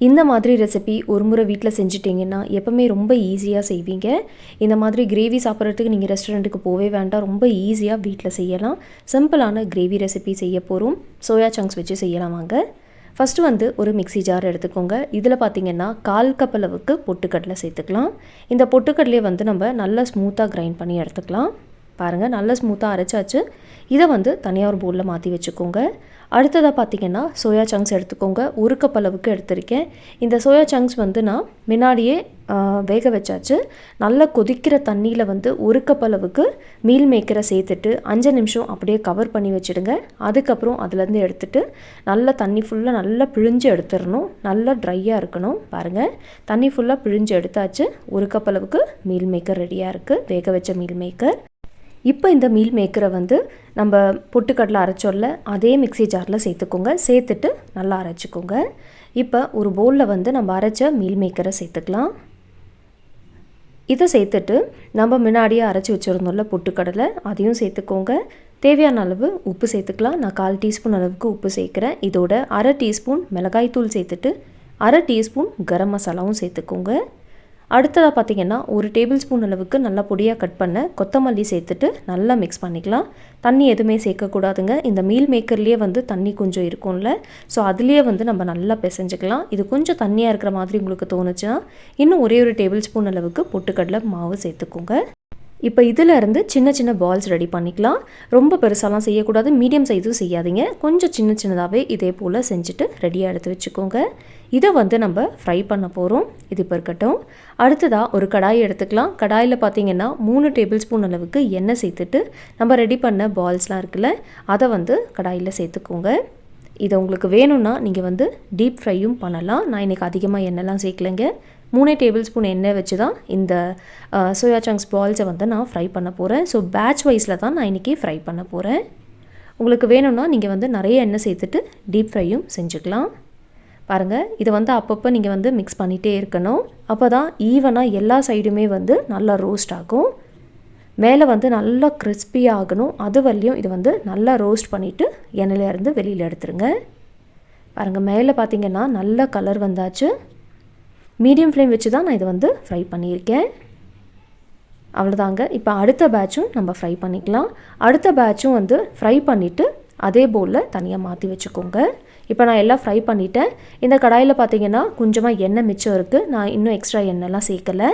இந்த மாதிரி ரெசிபி ஒரு முறை வீட்டில் செஞ்சுட்டிங்கன்னா எப்போவுமே ரொம்ப ஈஸியாக செய்வீங்க. இந்த மாதிரி கிரேவி சாப்பிட்றதுக்கு நீங்கள் ரெஸ்டாரண்ட்டுக்கு போவே வேண்டாம். ரொம்ப ஈஸியாக வீட்டில் செய்யலாம். சிம்பிளான கிரேவி ரெசிபி செய்ய போகிறோம். சோயா சங்க்ஸ் வச்சு செய்யலாம் வாங்க. ஃபஸ்ட்டு ஒரு மிக்ஸி ஜார் எடுத்துக்கோங்க. இதில் பார்த்தீங்கன்னா 1/4 கப் அளவுக்கு பொட்டுக்கடலை சேர்த்துக்கலாம். இந்த பொட்டுக்கடலையை நம்ம நல்லா ஸ்மூத்தாக கிரைண்ட் பண்ணி எடுத்துக்கலாம். பாருங்கள், நல்லா ஸ்மூத்தாக அரைச்சாச்சு. இதை தனியாக ஒரு பவுலில் மாற்றி வச்சுக்கோங்க. அடுத்ததாக பார்த்தீங்கன்னா சோயா சங்க்ஸ் எடுத்துக்கோங்க. 1 கப் அளவுக்கு எடுத்திருக்கேன். இந்த சோயா சங்க்ஸ் நான் முன்னாடியே வேக வச்சாச்சு. நல்லா கொதிக்கிற தண்ணியில் 1 கப் அளவுக்கு மீல் மேக்கரை சேர்த்துட்டு 5 நிமிஷம் அப்படியே கவர் பண்ணி வச்சுடுங்க. அதுக்கப்புறம் அதுலேருந்து எடுத்துகிட்டு நல்லா தண்ணி ஃபுல்லாக நல்லா பிழிஞ்சு எடுத்துடணும். நல்லா ட்ரையாக இருக்கணும். பாருங்கள், தண்ணி ஃபுல்லாக பிழிஞ்சு எடுத்தாச்சு. 1 கப் அளவுக்கு மீல் மேக்கர் ரெடியாக இருக்குது, வேக வச்ச மீல் மேக்கர். இப்போ இந்த மீல் மேக்கரை நம்ம பொட்டுக்கடலை அரைச்சோல்ல அதே மிக்ஸி ஜாரில் சேர்த்துக்கோங்க. சேர்த்துட்டு நல்லா அரைச்சிக்கோங்க. இப்போ ஒரு பவுலில் நம்ம அரைச்ச மீல் மேக்கரை சேர்த்துக்கலாம். இதை சேர்த்துட்டு நம்ம முன்னாடியே அரைச்சி வச்சுருந்தோம்ல பொட்டுக்கடலை, அதையும் சேர்த்துக்கோங்க. தேவையான அளவு உப்பு சேர்த்துக்கலாம். நான் 1/4 டீஸ்பூன் அளவுக்கு உப்பு சேர்க்குறேன். இதோட 1/2 டீஸ்பூன் மிளகாய்த்தூள் சேர்த்துட்டு 1/2 டீஸ்பூன் கரம் மசாலாவும் சேர்த்துக்கோங்க. அடுத்ததாக பார்த்திங்கன்னா 1 டேபிள் ஸ்பூன் அளவுக்கு நல்லா பொடியாக கட் பண்ண கொத்தமல்லி சேர்த்துட்டு நல்லா மிக்ஸ் பண்ணிக்கலாம். தண்ணி எதுவுமே சேர்க்கக்கூடாதுங்க. இந்த மீல் மேக்கர்லேயே தண்ணி கொஞ்சம் இருக்கும்ல, ஸோ அதுலேயே நம்ம நல்லா பிசைஞ்சிக்கலாம். இது கொஞ்சம் தண்ணியாக இருக்கிற மாதிரி உங்களுக்கு தோணுச்சுன்னா இன்னும் ஒரே 1 டேபிள் ஸ்பூன் அளவுக்கு பொட்டுக்கடலை மாவு சேர்த்துக்கோங்க. இப்போ இதிலேருந்து சின்ன சின்ன பால்ஸ் ரெடி பண்ணிக்கலாம். ரொம்ப பெருசாலாம் செய்யக்கூடாது, மீடியம் சைஸும் செய்யாதீங்க. கொஞ்சம் சின்ன சின்னதாகவே இதே போல் செஞ்சுட்டு ரெடியாக எடுத்து வச்சுக்கோங்க. இதை நம்ம ஃப்ரை பண்ண போகிறோம். இது இப்போ இருக்கட்டும். அடுத்ததாக ஒரு கடாய் எடுத்துக்கலாம். கடாயில் பார்த்தீங்கன்னா 3 டேபிள் ஸ்பூன் அளவுக்கு எண்ணெய் சேர்த்துட்டு நம்ம ரெடி பண்ண பால்ஸ்லாம் இருக்குல்ல, அதை கடாயில் சேர்த்துக்கோங்க. இதை உங்களுக்கு வேணும்னா நீங்கள் டீப் ஃப்ரையும் பண்ணலாம். நான் இன்றைக்கி அதிகமாக எண்ணெய்லாம் சேர்க்கலைங்க. 3 டேபிள் ஸ்பூன் எண்ணெய் வச்சு தான் இந்த சோயா சங்க்ஸ் பால்ஸை நான் ஃப்ரை பண்ண போகிறேன். ஸோ பேட்ச் வைஸில் தான் நான் இன்றைக்கி ஃப்ரை பண்ண போகிறேன். உங்களுக்கு வேணும்னா நீங்கள் நிறைய எண்ணெய் சேர்த்துட்டு டீப் ஃப்ரையும் செஞ்சுக்கலாம். பாருங்கள், இதை அப்பப்போ நீங்கள் மிக்ஸ் பண்ணிகிட்டே இருக்கணும். அப்போ தான் ஈவனாக எல்லா சைடுமே நல்லா ரோஸ்ட் ஆகும். மேலே நல்லா கிறிஸ்பியாக ஆகணும். அது வரலையும் இது நல்லா ரோஸ்ட் பண்ணிவிட்டு எண்ணெயிலேருந்து வெளியில் எடுத்துருங்க. பாருங்கள், மேலே பார்த்தீங்கன்னா நல்ல கலர் வந்தாச்சு. மீடியம் ஃப்ளேம் வச்சு தான் நான் இதை ஃப்ரை பண்ணியிருக்கேன். அவ்வளோதாங்க. இப்போ அடுத்த பேட்சும் நம்ம ஃப்ரை பண்ணிக்கலாம். அடுத்த பேட்சும் ஃப்ரை பண்ணிவிட்டு அதே பவுலில் தனியாக மாற்றி வச்சுக்கோங்க. இப்போ நான் எல்லாம் ஃப்ரை பண்ணிவிட்டேன். இந்த கடாயில் பார்த்தீங்கன்னா கொஞ்சமாக எண்ணெய் மிச்சம் இருக்குது. நான் இன்னும் எக்ஸ்ட்ரா எண்ணெய்லாம் சேர்க்கலை.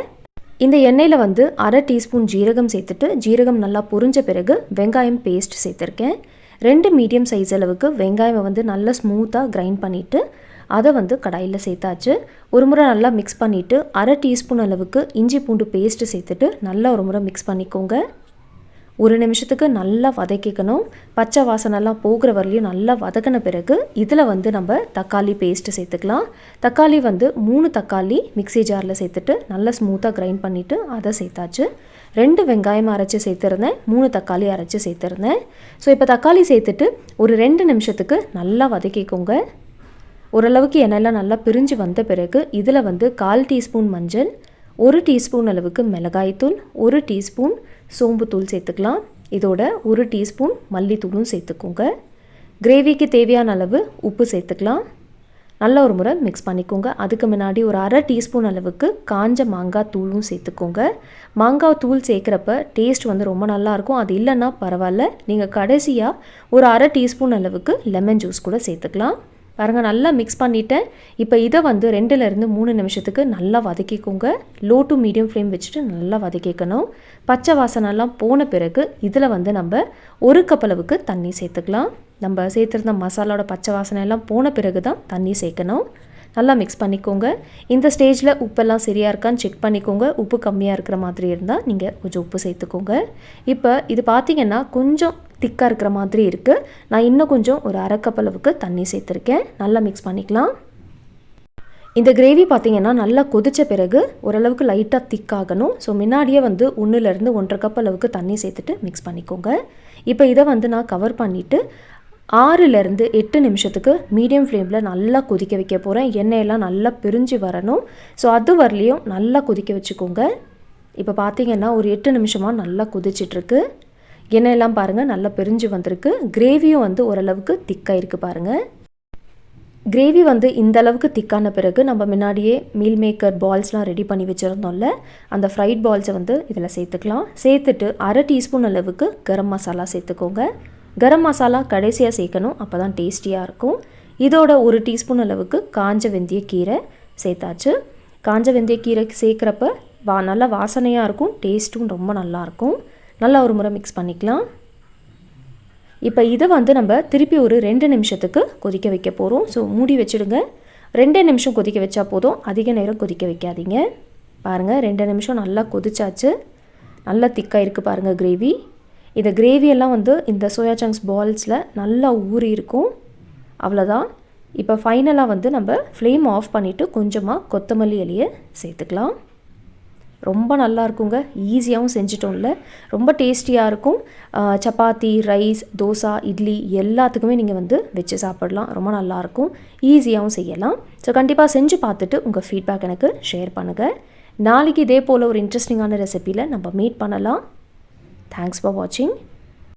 இந்த எண்ணெயில் 1/2 டீஸ்பூன் ஜீரகம் சேர்த்துட்டு ஜீரகம் நல்லா பொரிஞ்ச பிறகு வெங்காயம் பேஸ்ட் சேர்த்துருக்கேன். 2 மீடியம் சைஸ் அளவுக்கு வெங்காயம் நல்லா ஸ்மூத்தாக கிரைண்ட் பண்ணிவிட்டு அதை கடாயில் சேர்த்தாச்சு. ஒரு முறை நல்லா மிக்ஸ் பண்ணிவிட்டு 1/2 டீஸ்பூன் அளவுக்கு இஞ்சி பூண்டு பேஸ்ட்டு சேர்த்துட்டு நல்லா ஒரு முறை மிக்ஸ் பண்ணிக்கோங்க. 1 நிமிஷத்துக்கு நல்லா வதக்கிக்கணும். பச்சை வாசனைலாம் போகிற வரலையும் நல்லா வதக்கின பிறகு இதில் நம்ம தக்காளி பேஸ்ட்டு சேர்த்துக்கலாம். தக்காளி 3 தக்காளி மிக்ஸி ஜாரில் சேர்த்துட்டு நல்லா ஸ்மூத்தாக கிரைண்ட் பண்ணிவிட்டு அதை சேர்த்தாச்சு. 2 வெங்காயம் அரைச்சி சேர்த்துருந்தேன், 3 தக்காளி அரைச்சி சேர்த்துருந்தேன். ஸோ இப்போ தக்காளி சேர்த்துட்டு ஒரு 2 நிமிஷத்துக்கு நல்லா வதக்கிக்கோங்க. ஓரளவுக்கு எண்ணெயெல்லாம் நல்லா பிரிஞ்சு வந்த பிறகு இதில் 1/4 டீஸ்பூன் மஞ்சள், 1 டீஸ்பூன் அளவுக்கு மிளகாய்த்தூள், 1 டீஸ்பூன் சோம்புத்தூள் சேர்த்துக்கலாம். இதோட 1 டீஸ்பூன் மல்லித்தூளும் சேர்த்துக்கோங்க. கிரேவிக்கு தேவையான அளவு உப்பு சேர்த்துக்கலாம். நல்லா ஒரு முறை மிக்ஸ் பண்ணிக்கோங்க. அதுக்கு முன்னாடி ஒரு 1/2 டீஸ்பூன் அளவுக்கு காஞ்ச மாங்காய் தூளும் சேர்த்துக்கோங்க. மாங்காய் தூள் சேர்க்குறப்ப டேஸ்ட் ரொம்ப நல்லாயிருக்கும். அது இல்லைன்னா பரவாயில்ல, நீங்கள் கடைசியாக ஒரு 1/2 டீஸ்பூன் அளவுக்கு லெமன் ஜூஸ் கூட சேர்த்துக்கலாம். பாருங்கள், நல்லா மிக்ஸ் பண்ணிவிட்டேன். இப்போ இதை 2லேருந்து 3 நிமிஷத்துக்கு நல்லா வதக்கிக்கோங்க. லோ டு மீடியம் ஃப்ளேம் வச்சுட்டு நல்லா வதக்கிக்கணும். பச்சை வாசனைலாம் போன பிறகு இதில் நம்ம 1 கப் அளவுக்கு தண்ணி சேர்த்துக்கலாம். நம்ம சேர்த்துருந்த மசாலாவோட பச்சை வாசனையெல்லாம் போன பிறகு தான் தண்ணி சேர்க்கணும். நல்லா மிக்ஸ் பண்ணிக்கோங்க. இந்த ஸ்டேஜில் உப்பெல்லாம் சரியாக இருக்கான்னு செக் பண்ணிக்கோங்க. உப்பு கம்மியாக இருக்கிற மாதிரி இருந்தால் நீங்கள் கொஞ்சம் உப்பு சேர்த்துக்கோங்க. இப்போ இது பார்த்திங்கன்னா கொஞ்சம் திக்காக இருக்கிற மாதிரி இருக்குது. நான் இன்னும் கொஞ்சம் ஒரு 1/2 கப் அளவுக்கு தண்ணி சேர்த்துருக்கேன். நல்லா மிக்ஸ் பண்ணிக்கலாம். இந்த கிரேவி பார்த்திங்கன்னா நல்லா கொதித்த பிறகு ஓரளவுக்கு லைட்டாக திக்காகணும். ஸோ முன்னாடியே 1லேருந்து 1/2 கப் அளவுக்கு தண்ணி சேர்த்துட்டு மிக்ஸ் பண்ணிக்கோங்க. இப்போ இதை நான் கவர் பண்ணிவிட்டு 6லேருந்து 8 நிமிஷத்துக்கு மீடியம் ஃப்ளேமில் நல்லா கொதிக்க வைக்க போகிறேன். எண்ணெயெல்லாம் நல்லா பிரிஞ்சு வரணும். ஸோ அது வரலையும் நல்லா கொதிக்க வச்சுக்கோங்க. இப்போ பார்த்திங்கன்னா ஒரு 8 நிமிஷமாக நல்லா கொதிச்சிட்ருக்கு. எண்ணெயெல்லாம் பாருங்கள் நல்லா பிரிஞ்சு வந்திருக்கு. கிரேவியும் ஓரளவுக்கு திக்காக இருக்குது பாருங்கள். கிரேவி வந்து இந்த அளவுக்கு திக்கான பிறகு நம்ம முன்னாடியே மீல் மேக்கர் பால்ஸ்லாம் ரெடி பண்ணி வச்சுருந்தோம்ல, அந்த ஃப்ரைட் பால்ஸை வந்து இதில் சேர்த்துக்கலாம். சேர்த்துட்டு 1/2 டீஸ்பூன் அளவுக்கு கரம் மசாலா சேர்த்துக்கோங்க. கரம் மசாலா கடைசியாக சேர்க்கணும், அப்போ தான் டேஸ்டியாக இருக்கும். இதோட 1 டீஸ்பூன் அளவுக்கு காஞ்ச வெந்தயக்கீரை சேர்த்தாச்சு. காஞ்ச வெந்தயக்கீரை சேர்க்குறப்ப நல்லா வாசனையாக இருக்கும், டேஸ்ட்டும் ரொம்ப நல்லாயிருக்கும். நல்லா ஒரு முறை மிக்ஸ் பண்ணிக்கலாம். இப்போ இதை வந்து நம்ம திருப்பி ஒரு 2 நிமிஷத்துக்கு கொதிக்க வைக்க போகிறோம். ஸோ மூடி வச்சுடுங்க. 2 நிமிஷம் கொதிக்க வச்சா போதும், அதிக நேரம் கொதிக்க வைக்காதீங்க. பாருங்கள் 2 நிமிஷம் நல்லா கொதிச்சாச்சு. நல்லா திக்காக இருக்குது பாருங்கள் கிரேவி. இந்த கிரேவியெல்லாம் வந்து இந்த சோயா சங்க்ஸ் பால்ஸில் நல்லா ஊறி இருக்கும். அவ்வளோதான். இப்போ ஃபைனலாக வந்து நம்ம ஃப்ளேம் ஆஃப் பண்ணிவிட்டு கொஞ்சமாக கொத்தமல்லி இலையை சேர்த்துக்கலாம். ரொம்ப நல்லா இருக்குங்க. ஈஸியாகவும் செஞ்சிட்டோம்ல, ரொம்ப டேஸ்டியாக இருக்கும். சப்பாத்தி, ரைஸ், தோசை, இட்லி எல்லாத்துக்குமே நீங்கள் வந்து வச்சு சாப்பிடலாம். ரொம்ப நல்லாயிருக்கும், ஈஸியாகவும் செய்யலாம். ஸோ கண்டிப்பாக செஞ்சு பார்த்துட்டு உங்கள் ஃபீட்பேக் எனக்கு ஷேர் பண்ணுங்கள். நாளைக்கு இதே போல் ஒரு இன்ட்ரெஸ்டிங்கான ரெசிபியில் நம்ம மீட் பண்ணலாம். தேங்க்ஸ் ஃபார் வாட்சிங்.